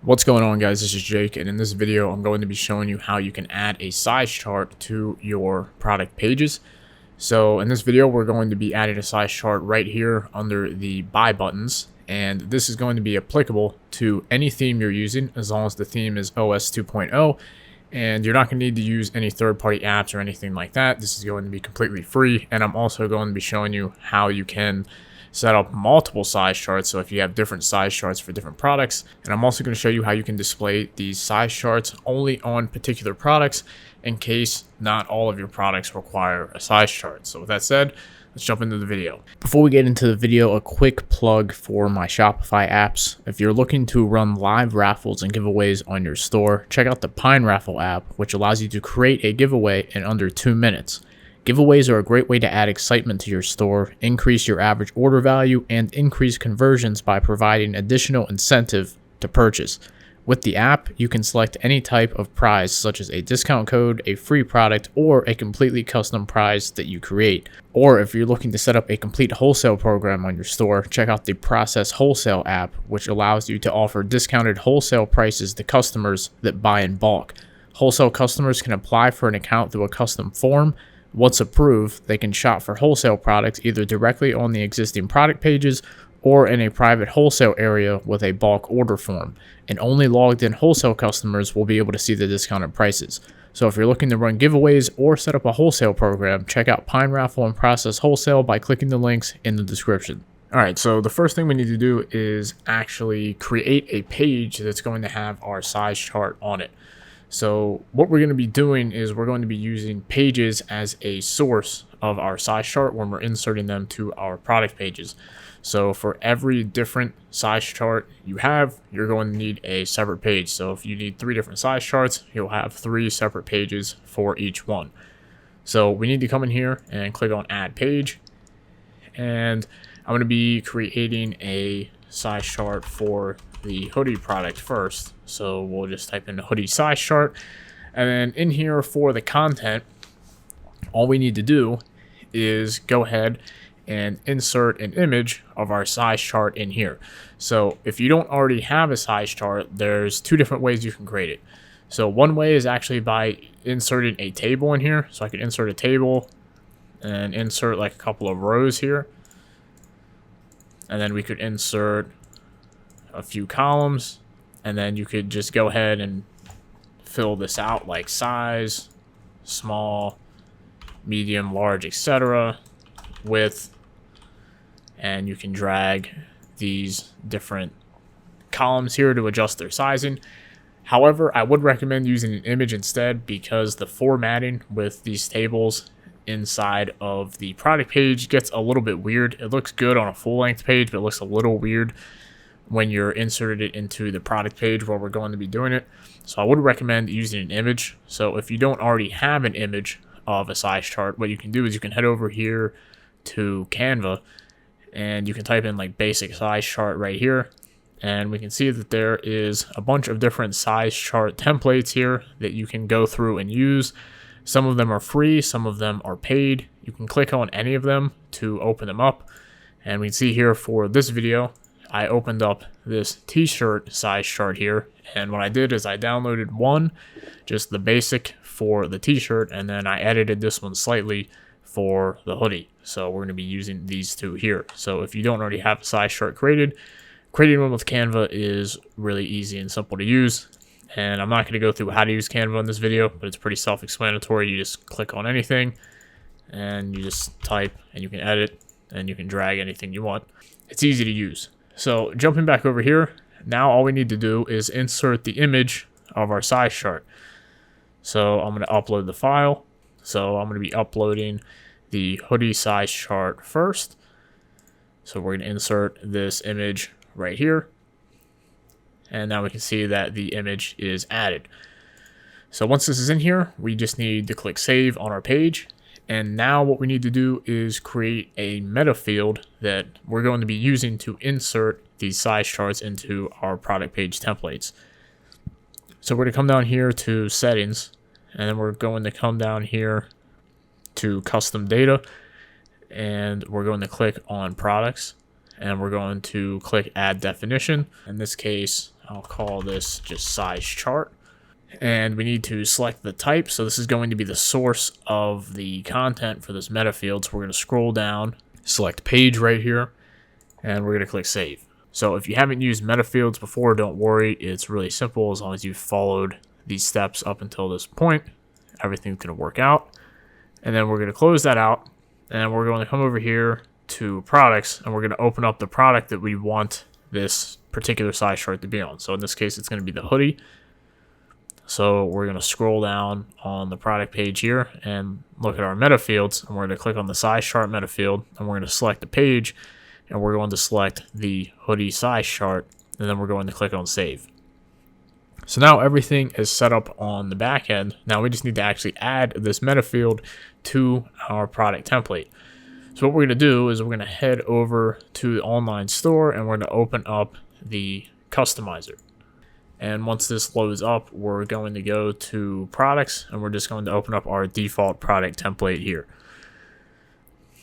What's going on, guys? This is Jake, and in this video I'm going to be showing you how you can add a size chart to your product pages. So in this video we're going to be adding a size chart right here under the buy buttons, and this is going to be applicable to any theme you're using as long as the theme is OS 2.0, and you're not going to need to use any third-party apps or anything like that. This is going to be completely free, and I'm also going to be showing you how you can set up multiple size charts, so if you have different size charts for different products. And I'm also going to show you how you can display these size charts only on particular products in case not all of your products require a size chart. So with that said, let's jump into the video. Before we get into the video, a quick plug for my Shopify apps. If you're looking to run live raffles and giveaways on your store, check out the Pine Raffle app, which allows you to create a giveaway in under 2 minutes. Giveaways are a great way to add excitement to your store, increase your average order value, and increase conversions by providing additional incentive to purchase. With the app, you can select any type of prize, such as a discount code, a free product, or a completely custom prize that you create. Or if you're looking to set up a complete wholesale program on your store, check out the Process Wholesale app, which allows you to offer discounted wholesale prices to customers that buy in bulk. Wholesale customers can apply for an account through a custom form. Once approved, they can shop for wholesale products either directly on the existing product pages or in a private wholesale area with a bulk order form, and only logged in wholesale customers will be able to see the discounted prices. So if you're looking to run giveaways or set up a wholesale program, check out Pine Raffle and Process Wholesale by clicking the links in the description. Alright, so the first thing we need to do is actually create a page that's going to have our size chart on it. So what we're going to be doing is we're going to be using pages as a source of our size chart when we're inserting them to our product pages. So for every different size chart you have, you're going to need a separate page. So if you need 3 different size charts, you'll have 3 separate pages for each one. So we need to come in here and click on Add Page. And I'm going to be creating a size chart for the hoodie product first. So we'll just type in the hoodie size chart, and then in here for the content, all we need to do is go ahead and insert an image of our size chart in here. So if you don't already have a size chart, there's 2 different ways you can create it. So one way is actually by inserting a table in here. So I could insert a table and insert like a couple of rows here, and then we could insert a few columns, and then you could just go ahead and fill this out like size, small, medium, large, etc., width, and you can drag these different columns here to adjust their sizing. However, I would recommend using an image instead, because the formatting with these tables inside of the product page gets a little bit weird. It looks good on a full-length page, but it looks a little weird when you're inserted it into the product page where we're going to be doing it. So I would recommend using an image. So if you don't already have an image of a size chart, what you can do is you can head over here to Canva, and you can type in like basic size chart right here, and we can see that there is a bunch of different size chart templates here that you can go through and use. Some of them are free, some of them are paid. You can click on any of them to open them up, and we can see here for this video I opened up this t-shirt size chart here, and what I did is I downloaded one, just the basic for the t-shirt, and then I edited this one slightly for the hoodie. So we're going to be using these 2 here. So if you don't already have a size chart created, creating one with Canva is really easy and simple to use. And I'm not going to go through how to use Canva in this video, but it's pretty self-explanatory. You just click on anything and you just type, and you can edit, and you can drag anything you want. It's easy to use. So jumping back over here, now all we need to do is insert the image of our size chart. So I'm going to upload the file. So I'm going to be uploading the hoodie size chart first. So we're going to insert this image right here. And now we can see that the image is added. So once this is in here, we just need to click save on our page. And now what we need to do is create a meta field that we're going to be using to insert these size charts into our product page templates. So we're going to come down here to settings, and then we're going to come down here to custom data, and we're going to click on products, and we're going to click add definition. In this case, I'll call this just size chart. And we need to select the type. So this is going to be the source of the content for this metafield. So we're going to scroll down, select page right here, and we're going to click save. So if you haven't used metafields before, don't worry. It's really simple. As long as you've followed these steps up until this point, everything's going to work out. And then we're going to close that out, and we're going to come over here to products, and we're going to open up the product that we want this particular size chart to be on. So in this case, it's going to be the hoodie. So we're going to scroll down on the product page here and look at our metafields, and we're going to click on the size chart metafield, and we're going to select the page, and we're going to select the hoodie size chart, and then we're going to click on save. So now everything is set up on the back end. Now we just need to actually add this metafield to our product template. So what we're going to do is we're going to head over to the online store, and we're going to open up the customizer. And once this loads up, we're going to go to products, and we're just going to open up our default product template here.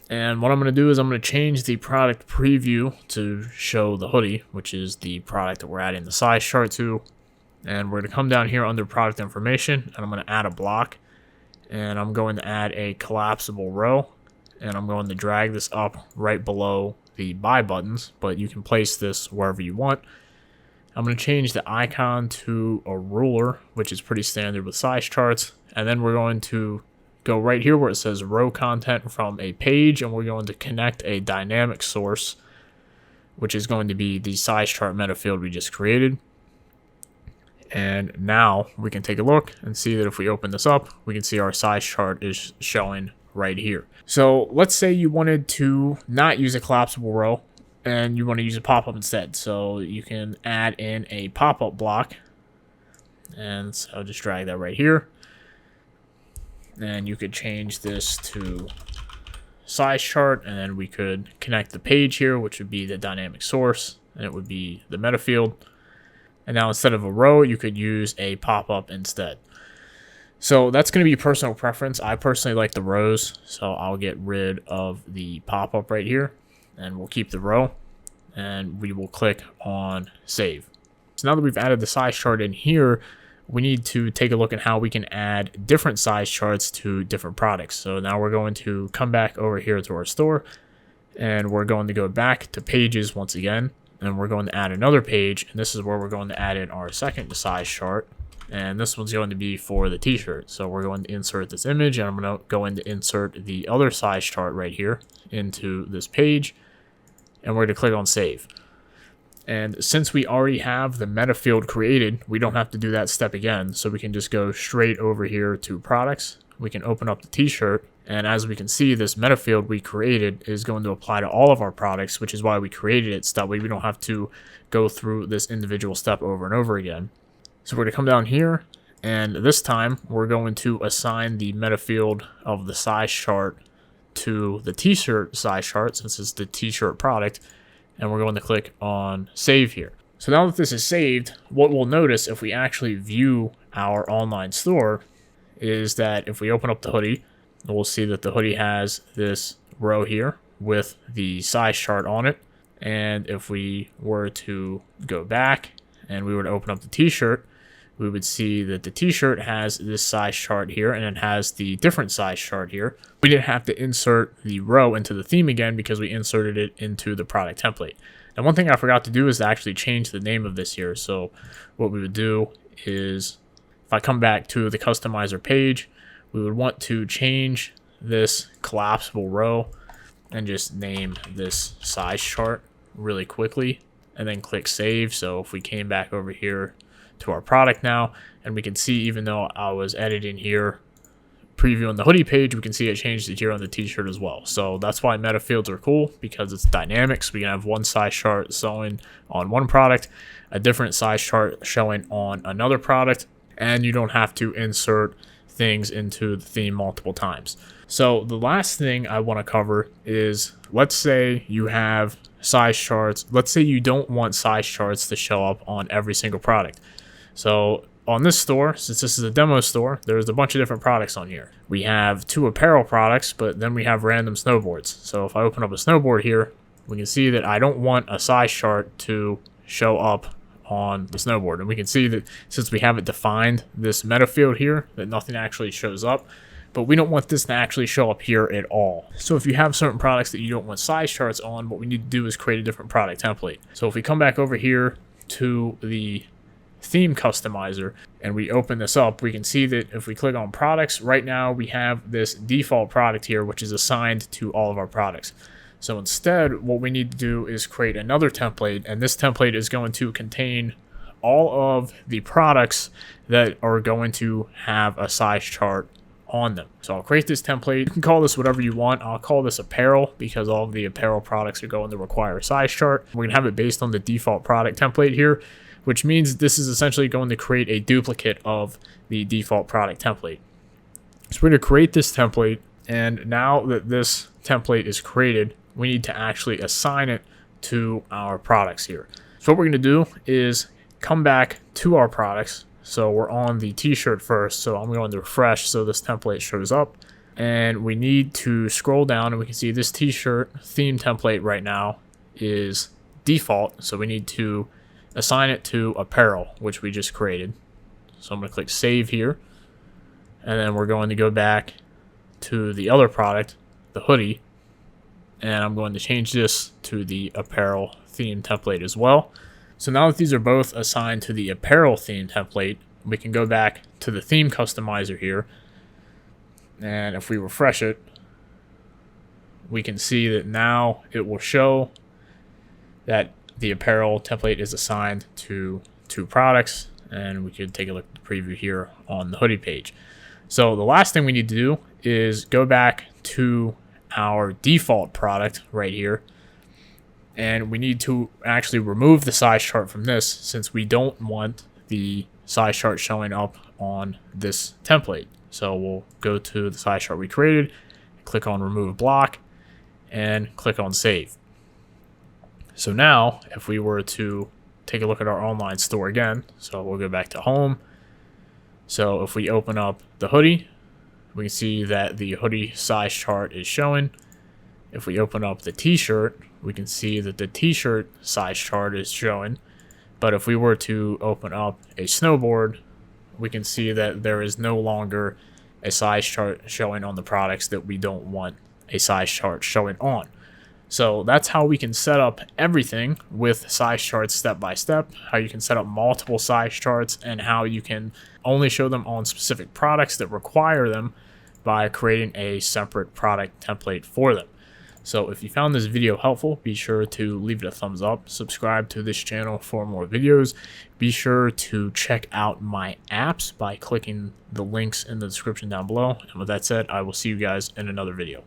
And what I'm going to do is I'm going to change the product preview to show the hoodie, which is the product that we're adding the size chart to. And we're going to come down here under product information, and I'm going to add a block, and I'm going to add a collapsible row, and I'm going to drag this up right below the buy buttons, but you can place this wherever you want. I'm going to change the icon to a ruler, which is pretty standard with size charts, and then we're going to go right here where it says row content from a page, and we're going to connect a dynamic source, which is going to be the size chart metafield we just created. And now we can take a look and see that if we open this up, we can see our size chart is showing right here. So let's say you wanted to not use a collapsible row and you want to use a pop-up instead. So you can add in a pop-up block, and so I'll just drag that right here. And you could change this to size chart, and then we could connect the page here, which would be the dynamic source, and it would be the metafield. And now instead of a row, you could use a pop-up instead. So that's going to be personal preference. I personally like the rows, so I'll get rid of the pop-up right here, and we'll keep the row, and we will click on save. So now that we've added the size chart in here, we need to take a look at how we can add different size charts to different products. So now we're going to come back over here to our store, and we're going to go back to pages once again. And we're going to add another page, and this is where we're going to add in our second size chart, and this one's going to be for the t-shirt. So we're going to insert this image, and I'm going to go in to insert the other size chart right here into this page, and we're going to click on save. And since we already have the metafield created, we don't have to do that step again, so we can just go straight over here to products. We can open up the t-shirt, and as we can see, this metafield we created is going to apply to all of our products, which is why we created it, so that way we don't have to go through this individual step over and over again. So we're going to come down here, and this time we're going to assign the metafield of the size chart to the t-shirt size chart, since it's the t-shirt product, and we're going to click on save here. So now that this is saved, what we'll notice if we actually view our online store is that if we open up the hoodie, we'll see that the hoodie has this row here with the size chart on it. And if we were to go back and we were to open up the t-shirt, we would see that the t-shirt has this size chart here, and it has the different size chart here. We didn't have to insert the row into the theme again because we inserted it into the product template. And one thing I forgot to do is to actually change the name of this here. So what we would do is, if I come back to the customizer page, we would want to change this collapsible row and just name this size chart really quickly, and then click save. So if we came back over here to our product now, and we can see, even though I was editing here, previewing the hoodie page, we can see it changed it here on the t-shirt as well. So that's why metafields are cool, because it's dynamics. We can have one size chart showing on one product, a different size chart showing on another product, and you don't have to insert things into the theme multiple times. So the last thing I want to cover is, let's say you have size charts. Let's say you don't want size charts to show up on every single product. So on this store, since this is a demo store, there's a bunch of different products on here. We have 2 apparel products, but then we have random snowboards. So if I open up a snowboard here, we can see that I don't want a size chart to show up on the snowboard. And we can see that since we haven't defined this meta field here, that nothing actually shows up. But we don't want this to actually show up here at all. So if you have certain products that you don't want size charts on, what we need to do is create a different product template. So if we come back over here to the theme customizer and we open this up, we can see that if we click on products, right now we have this default product here, which is assigned to all of our products. So instead, what we need to do is create another template, and this template is going to contain all of the products that are going to have a size chart on them. So I'll create this template. You can call this whatever you want. I'll call this apparel because all of the apparel products are going to require a size chart. We're going to have it based on the default product template here, which means this is essentially going to create a duplicate of the default product template. So we're going to create this template, and now that this template is created, we need to actually assign it to our products here. So what we're going to do is come back to our products. So we're on the t-shirt first, so I'm going to refresh so this template shows up. And we need to scroll down, and we can see this t-shirt theme template right now is default. So we need to assign it to apparel, which we just created. So I'm going to click save here. And then we're going to go back to the other product, the hoodie. And I'm going to change this to the apparel theme template as well. So now that these are both assigned to the apparel theme template, we can go back to the theme customizer here. And if we refresh it, we can see that now it will show that the apparel template is assigned to 2 products. And we could take a look at the preview here on the hoodie page. So the last thing we need to do is go back to our default product right here. And we need to actually remove the size chart from this since we don't want the size chart showing up on this template. So we'll go to the size chart we created, click on remove block, and click on save. So now if we were to take a look at our online store again, so we'll go back to home. So if we open up the hoodie, we can see that the hoodie size chart is showing. If we open up the t-shirt, we can see that the t-shirt size chart is showing. But if we were to open up a snowboard, we can see that there is no longer a size chart showing on the products that we don't want a size chart showing on. So that's how we can set up everything with size charts step by step, how you can set up multiple size charts, and how you can only show them on specific products that require them by creating a separate product template for them. So if you found this video helpful, be sure to leave it a thumbs up, subscribe to this channel for more videos. Be sure to check out my apps by clicking the links in the description down below. And with that said, I will see you guys in another video.